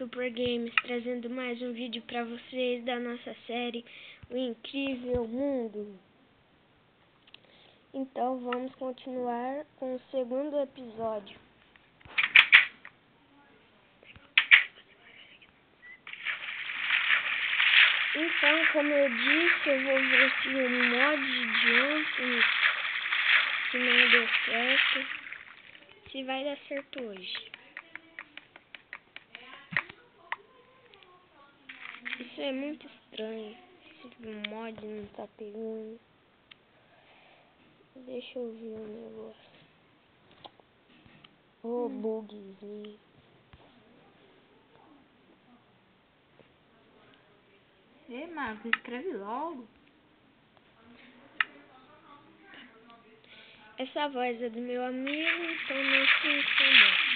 Super Games, trazendo mais um vídeo para vocês da nossa série O Incrível Mundo. Então vamos continuar com o segundo episódio. Então, como eu disse, eu vou ver se o mod de ontem, que não deu certo, se vai dar certo hoje. Isso é muito estranho, esse mod não tá pegando. Deixa eu ver o negócio. Bugzinho. Ei, Marcos, escreve logo. Essa voz é do meu amigo, então não se incomoda.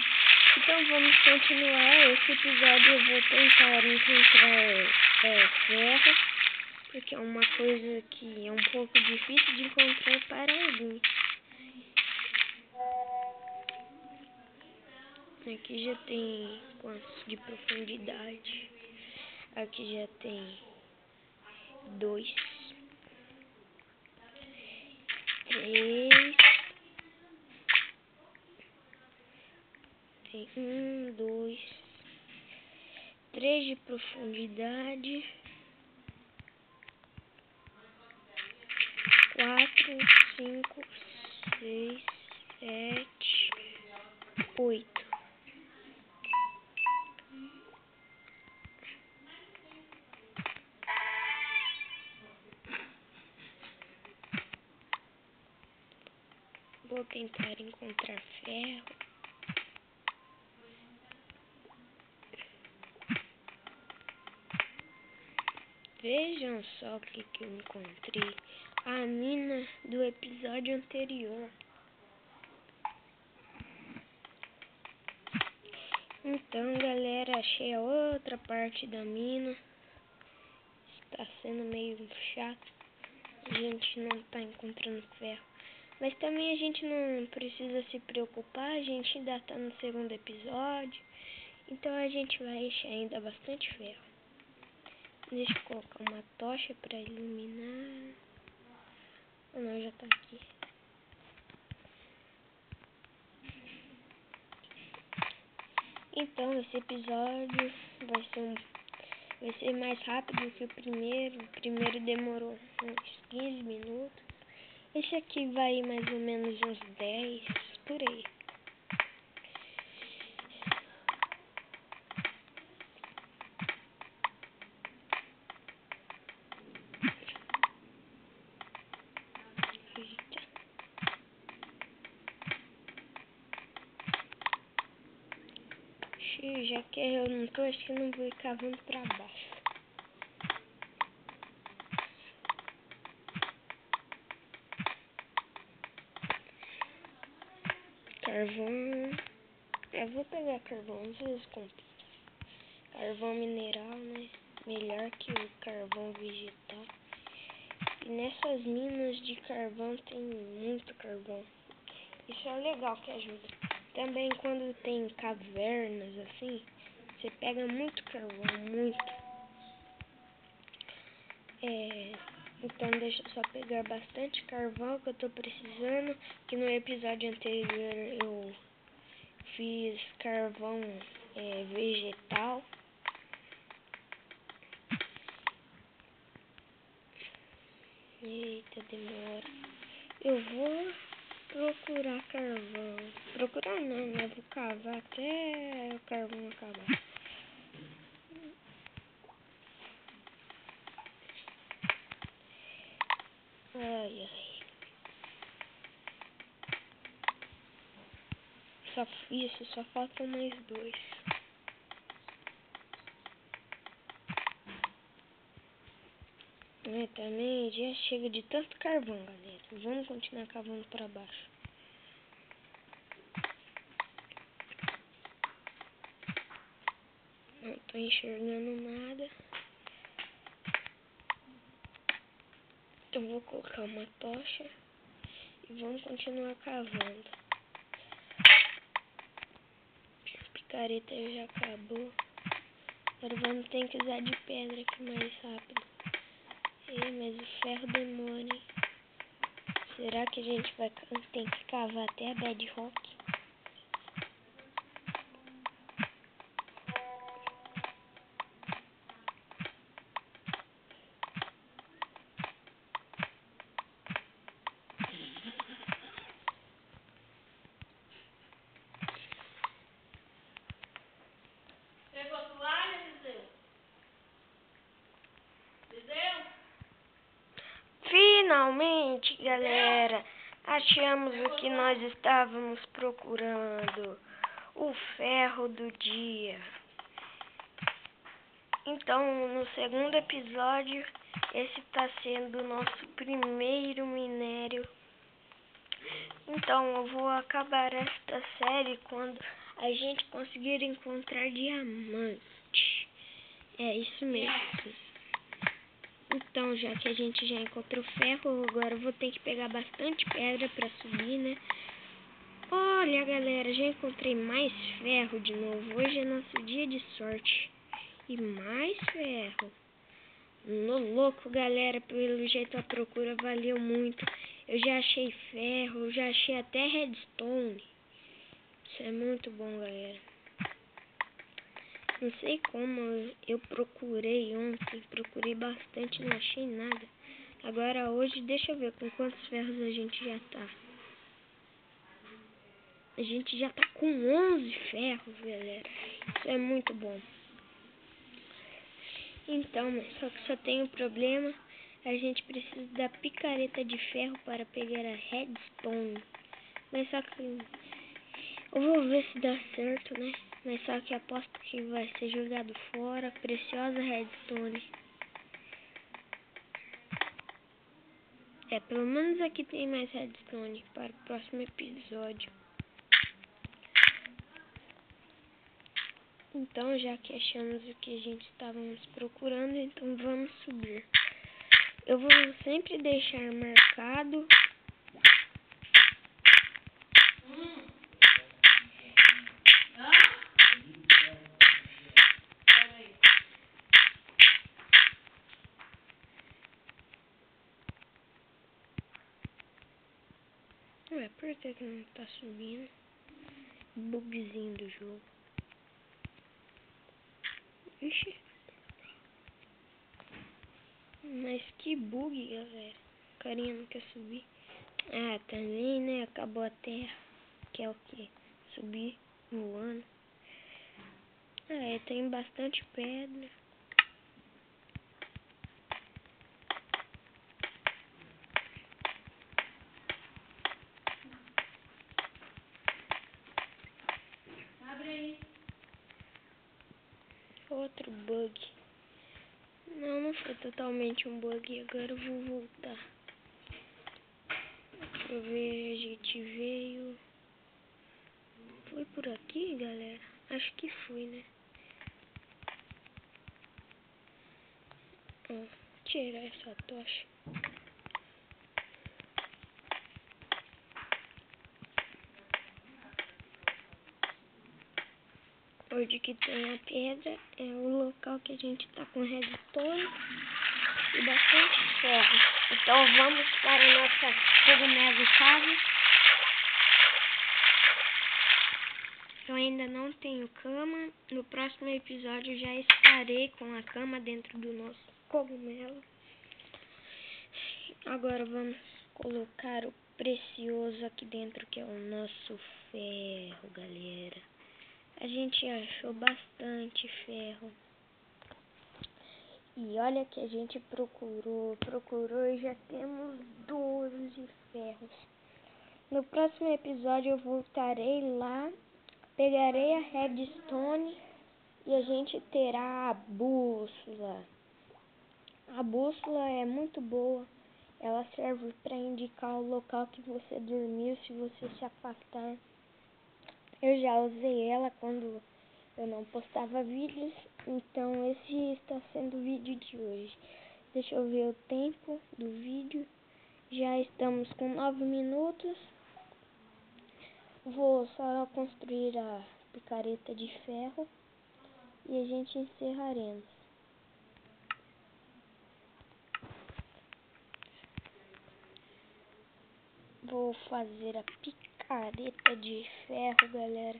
Então vamos continuar. Esse episódio eu vou tentar encontrar ferro, porque é uma coisa que é um pouco difícil de encontrar para alguém. Aqui já tem quantos de profundidade? Aqui já tem 2, 3, tem 1, 2, 3 de profundidade, 4, 5, 6, 7, 8. Vou tentar encontrar ferro. Vejam só o que eu encontrei. A mina do episódio anterior. Então, galera, achei a outra parte da mina. Está sendo meio chato. A gente não está encontrando ferro. Mas também a gente não precisa se preocupar. A gente ainda está no segundo episódio. Então a gente vai achar ainda bastante ferro. Deixa eu colocar uma tocha para iluminar. Ah, não, já tá aqui. Então esse episódio vai ser mais rápido que o primeiro. O primeiro demorou uns 15 minutos. Esse aqui vai mais ou menos uns 10, por aí. Já que eu não tô, acho que eu não vou ir cavando pra baixo. Carvão. Eu vou pegar carvão, às vezes compro. Carvão mineral, né? Melhor que o carvão vegetal. E nessas minas de carvão tem muito carvão. Isso é legal, que ajuda. Também quando tem cavernas assim, você pega muito carvão, muito. Então deixa eu só pegar bastante carvão que eu tô precisando. Que no episódio anterior eu fiz carvão vegetal. Eita, demora. Eu vou procurar carvão. Procurar não, né? Vou cavar até o carvão acabar. Ai, ai. Isso, só faltam mais 2. Também já chega de tanto carvão, galera. Vamos continuar cavando pra baixo. Não tô enxergando nada. Então vou colocar uma tocha e vamos continuar cavando. A picareta já acabou. galera, vamos ter que usar de pedra aqui mais rápido. Mas o ferro demora, hein? Será que a gente vai ter que cavar até a bedrock? Pegou toalha, Viseu? Finalmente, galera, achamos o que nós estávamos procurando. O ferro do dia. Então, no segundo episódio, esse está sendo o nosso primeiro minério. Então, eu vou acabar esta série quando a gente conseguir encontrar diamante. É isso mesmo. Então, já que a gente já encontrou ferro, agora eu vou ter que pegar bastante pedra para subir, né? Olha, galera, já encontrei mais ferro de novo. Hoje é nosso dia de sorte. E mais ferro. No louco, galera, pelo jeito a procura valeu muito. Eu já achei ferro, já achei até redstone. Isso é muito bom, galera. Não sei como eu procurei ontem, procurei bastante, não achei nada. Agora hoje, deixa eu ver com quantos ferros a gente já tá. A gente já tá com 11 ferros, galera. Isso é muito bom. Então, só que só tem um problema. A gente precisa da picareta de ferro para pegar a redstone. Mas só que eu vou ver se dá certo, né? Mas só que aposto que vai ser jogado fora. Preciosa redstone. Pelo menos aqui tem mais redstone para o próximo episódio. Então, já que achamos o que a gente estávamos procurando, então vamos subir. Eu vou sempre deixar marcado. Ué, por que não tá subindo? Bugzinho do jogo. Ixi. Mas que bug, galera. O carinha não quer subir. Ah, também, né? Acabou a terra. Que é o que? Subir voando. Tem bastante pedra. Abre aí. Outro bug. Não foi totalmente um bug. Agora eu vou voltar. Deixa eu ver, a gente veio. Foi por aqui, galera? Acho que foi, né? Ó, tirar essa tocha. Onde que tem a pedra é o local que a gente tá com redstone e bastante ferro. Então vamos para a nossa cogumelo casa. Eu ainda não tenho cama. No próximo episódio já estarei com a cama dentro do nosso cogumelo. Agora vamos colocar o precioso aqui dentro, que é o nosso ferro, galera. A gente achou bastante ferro. E olha que a gente procurou e já temos 12 ferros. No próximo episódio eu voltarei lá, pegarei a redstone e a gente terá a bússola. A bússola é muito boa. Ela serve para indicar o local que você dormiu se você se afastar. Eu já usei ela quando eu não postava vídeos, então esse está sendo o vídeo de hoje. Deixa eu ver o tempo do vídeo. Já estamos com 9 minutos. Vou só construir a picareta de ferro. e a gente encerraremos. Vou fazer a picareta de ferro, galera.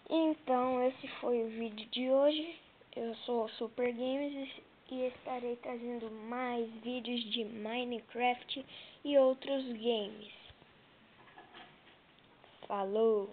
Então, esse foi o vídeo de hoje. Eu sou o Super Games e estarei trazendo mais vídeos de Minecraft e outros games. Falou!